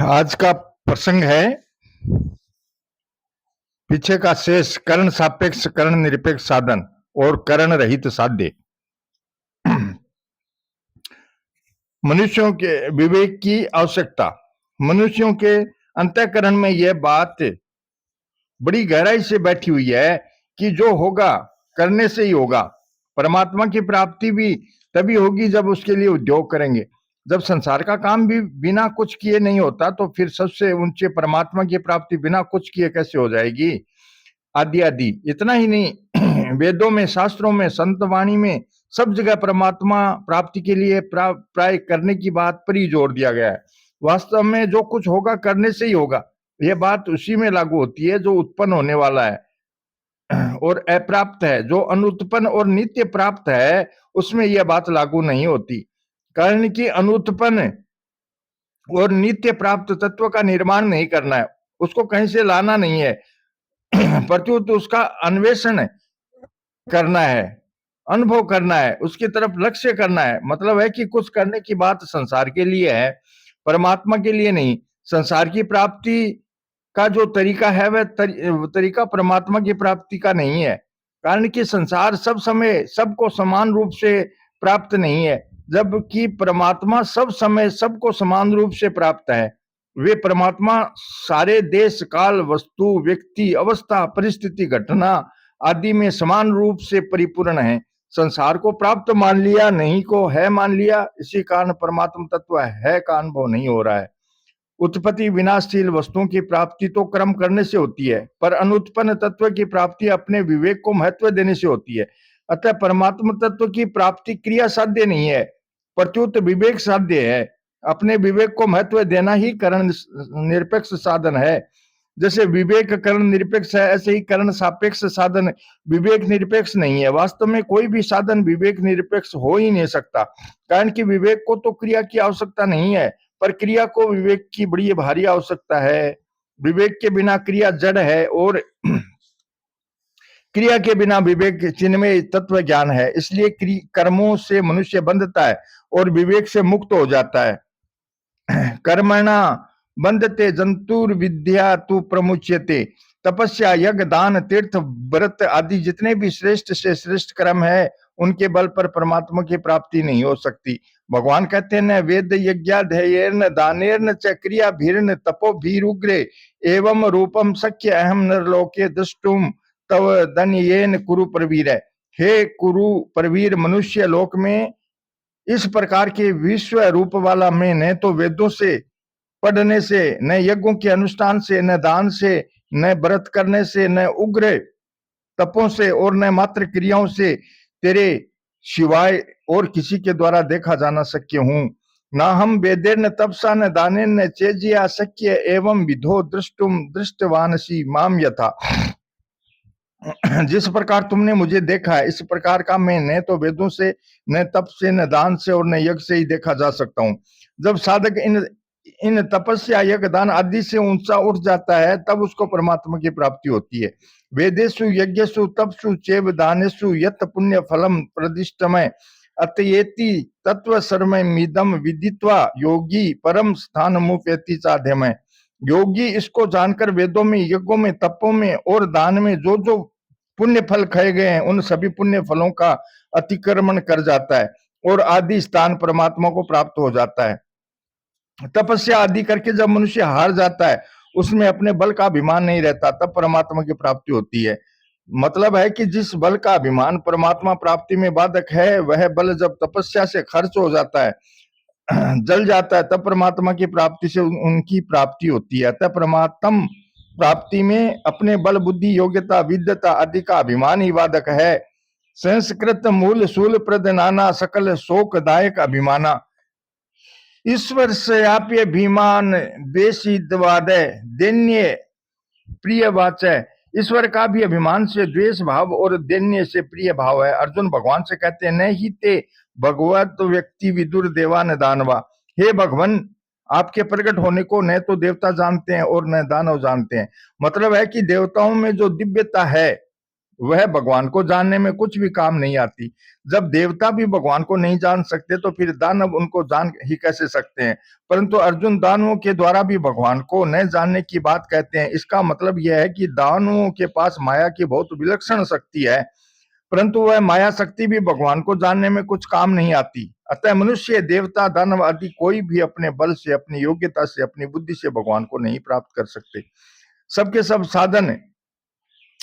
आज का प्रसंग है पीछे का शेष करण सापेक्ष करण निरपेक्ष साधन और करण रहित साध्य। मनुष्यों के विवेक की आवश्यकता। मनुष्यों के अंतःकरण में यह बात बड़ी गहराई से बैठी हुई है कि जो होगा करने से ही होगा। परमात्मा की प्राप्ति भी तभी होगी जब उसके लिए उद्योग करेंगे। जब संसार का काम भी बिना कुछ किए नहीं होता तो फिर सबसे ऊंचे परमात्मा की प्राप्ति बिना कुछ किए कैसे हो जाएगी। आदि आदि इतना ही नहीं, वेदों में, शास्त्रों में, संत वाणी में सब जगह परमात्मा प्राप्ति के लिए प्राय करने की बात पर ही जोर दिया गया है। वास्तव में जो कुछ होगा करने से ही होगा, यह बात उसी में लागू होती है जो उत्पन्न होने वाला है और अप्राप्त है। जो अनुत्पन्न और नित्य प्राप्त है उसमें यह बात लागू नहीं होती। कारण कि अनुत्पन्न और नित्य प्राप्त तत्व का निर्माण नहीं करना है, उसको कहीं से लाना नहीं है, प्रत्युत उसका अन्वेषण करना है, अनुभव करना है, उसकी तरफ लक्ष्य करना है। मतलब है कि कुछ करने की बात संसार के लिए है, परमात्मा के लिए नहीं। संसार की प्राप्ति का जो तरीका है वह तरीका परमात्मा की प्राप्ति का नहीं है। कारण कि संसार सब समय सबको समान रूप से प्राप्त नहीं है, जबकि परमात्मा सब समय सबको समान रूप से प्राप्त है। वे परमात्मा सारे देश, काल, वस्तु, व्यक्ति, अवस्था, परिस्थिति, घटना आदि में समान रूप से परिपूर्ण है। संसार को प्राप्त मान लिया, नहीं को है मान लिया, इसी कारण परमात्मा तत्व है का अनुभव नहीं हो रहा है। उत्पत्ति विनाशशील वस्तुओं की प्राप्ति तो कर्म करने से होती है, पर अनुत्पन्न तत्व की प्राप्ति अपने विवेक को महत्व देने से होती है। अतः परमात्मा तत्व की प्राप्ति क्रिया साध्य नहीं है, प्रत्युत विवेक साध्य है। अपने विवेक को महत्व देना ही करण निरपेक्ष साधन है। जैसे विवेक करण निरपेक्ष है, ऐसे ही करण सापेक्ष साधन विवेक निरपेक्ष नहीं है। वास्तव में कोई भी साधन विवेक निरपेक्ष हो ही नहीं सकता, कारण कि विवेक को तो क्रिया की आवश्यकता नहीं है, पर क्रिया को विवेक की बड़ी भारी आवश्यकता है। विवेक के बिना क्रिया जड़ है और क्रिया के बिना विवेक चिन्मय तत्व ज्ञान है। इसलिए कर्मों से मनुष्य बंधता है और विवेक से मुक्त हो जाता है। कर्मणा बंधते जंतुर विद्या तु प्रमुच्यते। तपस्या, यज्ञ, दान, तीर्थ, व्रत आदि जितने भी श्रेष्ठ से श्रेष्ठ कर्म है, उनके बल पर परमात्मा की प्राप्ति नहीं हो सकती। भगवान कहते हैं, न वेद यज्ञाध्ययन दानेर्न च क्रिया भीर्न तपो भीरुग्रे एवं रूपम सख्य अहम नरलोके दृष्टुम तव दन्येन कुरु प्रवीर। हे कुरु प्रवीर, मनुष्य लोक में इस प्रकार के विश्व रूप वाला मैं न तो वेदों से पढ़ने से, न यज्ञों के अनुष्ठान से, न दान से, न व्रत करने से, न उग्र तपों से और न मात्र क्रियाओं से तेरे शिवाय और किसी के द्वारा देखा जाना शक्य हूं। न हम वेदेर न तपसा न दाने न चेजिया शक्य एवं विधो दृष्टुम दृष्टवानसी माम यथा। जिस प्रकार तुमने मुझे देखा है, इस प्रकार का मैं न तो वेदों से, न तप से, न दान से और न यज्ञ से ही देखा जा सकता हूँ। जब साधक इन तपस्या, यज्ञ, दान आदि से ऊंचा उठ जाता है, तब उसको परमात्मा की प्राप्ति होती है। वेदेषु यज्ञेषु तपसु चैव दानेषु यत् पुण्य फलम प्रदिष्टमय अतयेति तत्व सर्वमिदं विदित्वा योगी परम स्थानमुपैति चाध्यमय। योगी इसको जानकर वेदों में, यज्ञों में, तपों में और दान में जो जो पुण्य फल खाए गए हैं, उन सभी पुण्य फलों का अतिक्रमण कर जाता है और आदि स्थान परमात्मा को प्राप्त हो जाता है। तपस्या आदि करके जब मनुष्य हार जाता है, उसमें अपने बल का अभिमान नहीं रहता, तब परमात्मा की प्राप्ति होती है। मतलब है कि जिस बल का अभिमान परमात्मा प्राप्ति में बाधक है, वह बल जब तपस्या से खर्च हो जाता है, जल जाता है, तब परमात्मा की प्राप्ति से उनकी प्राप्ति होती है। अतः परमात्म प्राप्ति में अपने बल, बुद्धि, योग्यता, विद्यता आदि का अभिमान ही बाधक है। संस्कृत मूल शूल प्रद नाना सकल शोकदायक अभिमाना। ईश्वर से आप्य अभिमान द्वेषितवाद दैन्य प्रिय वाचय। ईश्वर का भी अभिमान से द्वेष भाव और दैन्य से प्रिय भाव है। अर्जुन भगवान से कहते हैं, न ही ते भगवत व्यक्ति विदुर देवान दानवा। हे भगवान, आपके प्रकट होने को न तो देवता जानते हैं और न दानव जानते हैं। मतलब है कि देवताओं में जो दिव्यता है वह भगवान को जानने में कुछ भी काम नहीं आती। जब देवता भी भगवान को नहीं जान सकते तो फिर दानव उनको जान ही कैसे सकते हैं। परंतु अर्जुन दानवों के द्वारा भी भगवान को न जानने की बात कहते हैं। इसका मतलब यह है कि दानवों के पास माया की बहुत विलक्षण शक्ति है, परंतु वह माया शक्ति भी भगवान को जानने में कुछ काम नहीं आती। अतः मनुष्य, देवता, दानव आदि कोई भी अपने बल से, अपनी योग्यता से, अपनी बुद्धि से भगवान को नहीं प्राप्त कर सकते। सबके सब साधन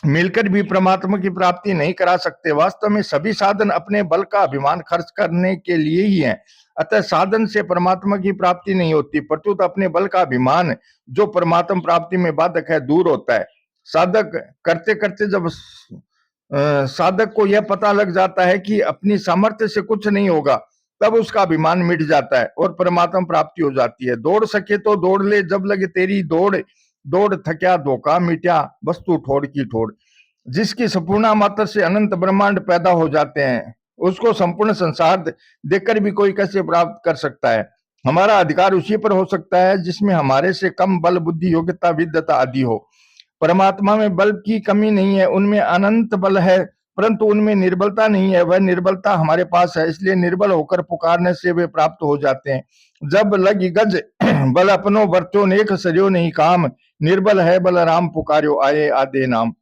मिलकर भी परमात्मा की प्राप्ति नहीं करा सकते। वास्तव में सभी साधन अपने बल का अभिमान खर्च करने के लिए ही हैं। अतः साधन से परमात्मा की प्राप्ति नहीं होती, प्रत्युत अपने बल का अभिमान जो परमात्मा प्राप्ति में बाधक है दूर होता है। साधक करते करते जब साधक को यह पता लग जाता है कि अपनी सामर्थ्य से कुछ नहीं होगा, तब उसका अभिमान मिट जाता है और परमात्मा प्राप्ति हो जाती है। दौड़ सके तो दौड़ ले, जब लगे तेरी दौड़, दौड़ थक्या धोखा मिट्या वस्तु ठोड़ की ठोड़। जिसकी संपूर्ण मात्र से अनंत ब्रह्मांड पैदा हो जाते हैं, उसको संपूर्ण संसार देखकर भी कोई कैसे प्राप्त कर सकता है। हमारा अधिकार उसी पर हो सकता है जिसमें हमारे से कम बल, बुद्धि, योग्यता, विद्वता आदि हो। परमात्मा में बल की कमी नहीं है, उनमें अनंत बल है, परंतु उनमें निर्बलता नहीं है। वह निर्बलता हमारे पास है, इसलिए निर्बल होकर पुकारने से वे प्राप्त हो जाते हैं। जब लगी गज बल अपनो वर्त्यो नेक सरियो नहीं काम, निर्बल है बलराम पुकार्यो आए आदे नाम।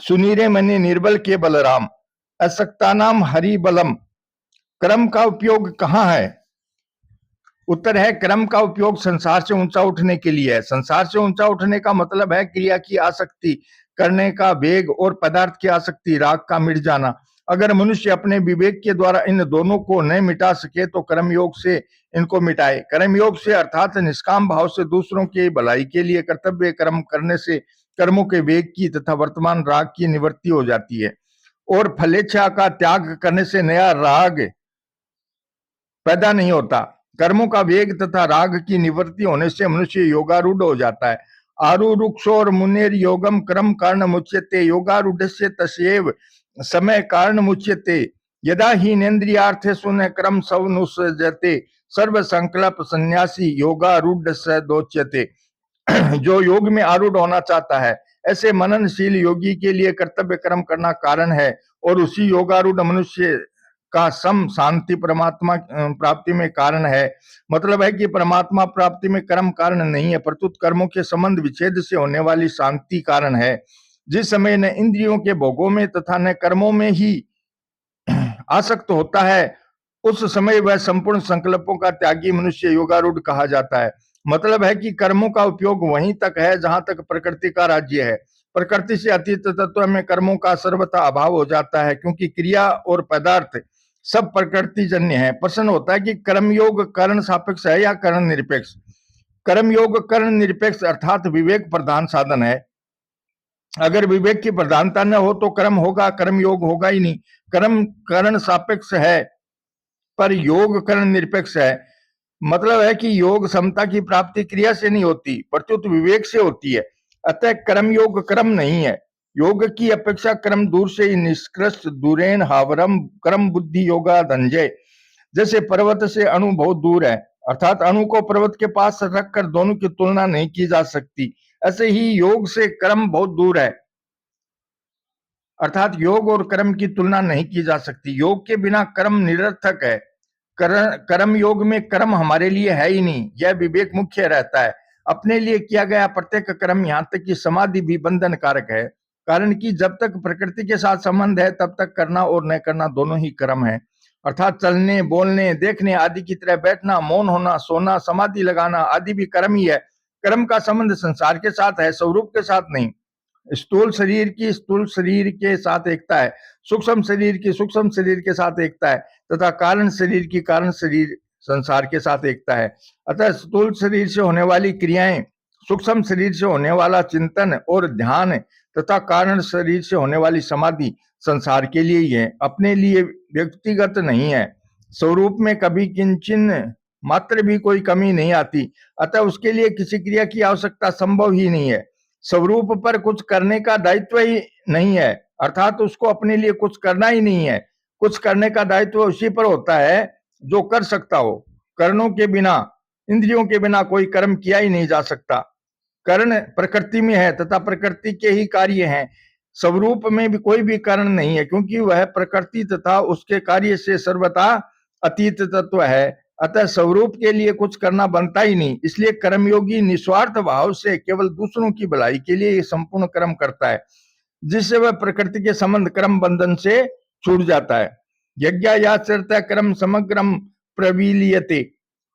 सुनीरे मने निर्बल के बलराम, असक्ता नाम हरि बलम। कर्म का उपयोग कहाँ है? उत्तर है, कर्म का उपयोग संसार से ऊंचा उठने के लिए है। संसार से ऊंचा उठने का मतलब है क्रिया की आसक्ति, करने का वेग और पदार्थ की आसक्ति, राग का मिट जाना। अगर मनुष्य अपने विवेक के द्वारा इन दोनों को न मिटा सके तो कर्मयोग से इनको मिटाए। कर्मयोग से अर्थात निष्काम भाव से दूसरों की भलाई के लिए कर्तव्य कर्म करने से कर्मों के वेग की तथा वर्तमान राग की निवृत्ति हो जाती है और फलेच्छा का त्याग करने से नया राग पैदा नहीं होता। कर्मों का वेग तथा राग की निवृत्ति होने से मनुष्य योगारूढ़ हो जाता है। आरुरुक्षोर मुनेर योगम कर्म कारण मुच्यते, योगारूढ़स्य तस्यैव समय कारण मुच्यते, यदा हीनेन्द्रियार्थे सुन कर्म सवनुसजते, सर्व संकल्प सन्यासी योगारूढ़ स दोच्यते। जो योग में आरूढ़ होना चाहता है, ऐसे मननशील योगी के लिए कर्तव्य कर्म करना कारण है और उसी योगारूढ़ मनुष्य का सम शांति परमात्मा प्राप्ति में कारण है। मतलब है कि परमात्मा प्राप्ति में कर्म कारण नहीं है, प्रत्युत कर्मों के संबंध विच्छेद से होने वाली शांति कारण है। जिस समय न इंद्रियों के भोगों में तथा न कर्मों में ही आसक्त होता है, उस समय वह संपूर्ण संकल्पों का त्यागी मनुष्य योगारूढ़ कहा जाता है। मतलब है कि कर्मों का उपयोग वहीं तक है जहां तक प्रकृति का राज्य है। प्रकृति से अतीत तत्व में कर्मों का सर्वथा अभाव हो जाता है, क्योंकि क्रिया और पदार्थ सब प्रकृति जन्य है। प्रश्न होता है कि कर्मयोग कर्ण सापेक्ष है या कर्ण निरपेक्ष? कर्मयोग कर्ण निरपेक्ष अर्थात विवेक प्रधान साधन है। अगर विवेक की प्रधानता न हो तो कर्म होगा, कर्म योग होगा ही नहीं। कर्म कर्ण सापेक्ष है पर योग कर्ण निरपेक्ष है। मतलब है कि योग समता की प्राप्ति क्रिया से नहीं होती, प्रत्युत विवेक से होती है। अतः कर्म योग कर्म नहीं है। योग की अपेक्षा कर्म दूर से ही निष्कृष्ट, दूरेन हावरम कर्म बुद्धि योगा धंजय। जैसे पर्वत से अणु बहुत दूर है, अर्थात अणु को पर्वत के पास रखकर दोनों की तुलना नहीं की जा सकती, ऐसे ही योग से कर्म बहुत दूर है, अर्थात योग और कर्म की तुलना नहीं की जा सकती। योग के बिना कर्म निरर्थक है। कर्म योग में कर्म हमारे लिए है ही नहीं, यह विवेक मुख्य रहता है। अपने लिए किया गया प्रत्येक कर्म, यहाँ तक कि समाधि भी बंधन कारक है। कारण कि जब तक प्रकृति के साथ संबंध है तब तक करना और न करना दोनों ही कर्म है। अर्थात चलने, बोलने, देखने आदि की तरह बैठना, मौन होना, सोना, समाधि लगाना आदि भी कर्म ही है। कर्म का संबंध संसार के साथ है, स्वरूप के साथ नहीं। स्थूल शरीर की स्थूल शरीर के साथ एकता है, सूक्ष्म शरीर की सूक्ष्म शरीर के साथ एकता है तथा कारण शरीर की कारण शरीर संसार के साथ एकता है। अतः स्थूल शरीर से होने वाली क्रियाएं, सूक्ष्म शरीर से होने वाला चिंतन और ध्यान तथा कारण शरीर से होने वाली समाधि संसार के लिए ही है, अपने लिए व्यक्तिगत नहीं है। स्वरूप में कभी किंचन मात्र भी कोई कमी नहीं आती, अतः उसके लिए किसी क्रिया की आवश्यकता संभव ही नहीं है। स्वरूप पर कुछ करने का दायित्व ही नहीं है, अर्थात उसको अपने लिए कुछ करना ही नहीं है। कुछ करने का दायित्व उसी पर होता है जो कर सकता हो। कर्णों के बिना, इंद्रियों के बिना कोई कर्म किया ही नहीं जा सकता। कर्ण प्रकृति में है तथा प्रकृति के ही कार्य हैं। स्वरूप में भी कोई भी कारण नहीं है, क्योंकि वह प्रकृति तथा उसके कार्य से सर्वथा अतीत तत्व है। अतः स्वरूप के लिए कुछ करना बनता ही नहीं। इसलिए कर्मयोगी निस्वार्थ भाव से केवल दूसरों की भलाई के लिए ये संपूर्ण कर्म करता है, जिससे वह प्रकृति के संबंध कर्म बंधन से छूट जाता है। यज्ञायाचरता कर्म समग्रम प्रविलीयते।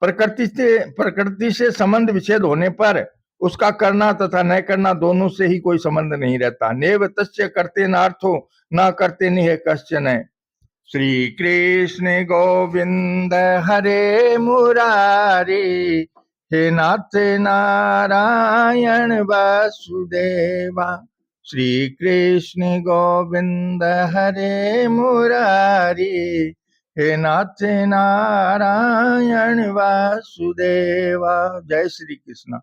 प्रकृति से संबंध विच्छेद होने पर उसका करना तथा न करना दोनों से ही कोई संबंध नहीं रहता। नेव तस्य करते नार्थो न करते निह कश्चन। श्री कृष्ण गोविंद हरे मुरारी, हे नाथ नारायण वासुदेवा। श्री कृष्ण गोविंद हरे मुरारी, हे नाथ नारायण वासुदेवा। जय श्री कृष्ण।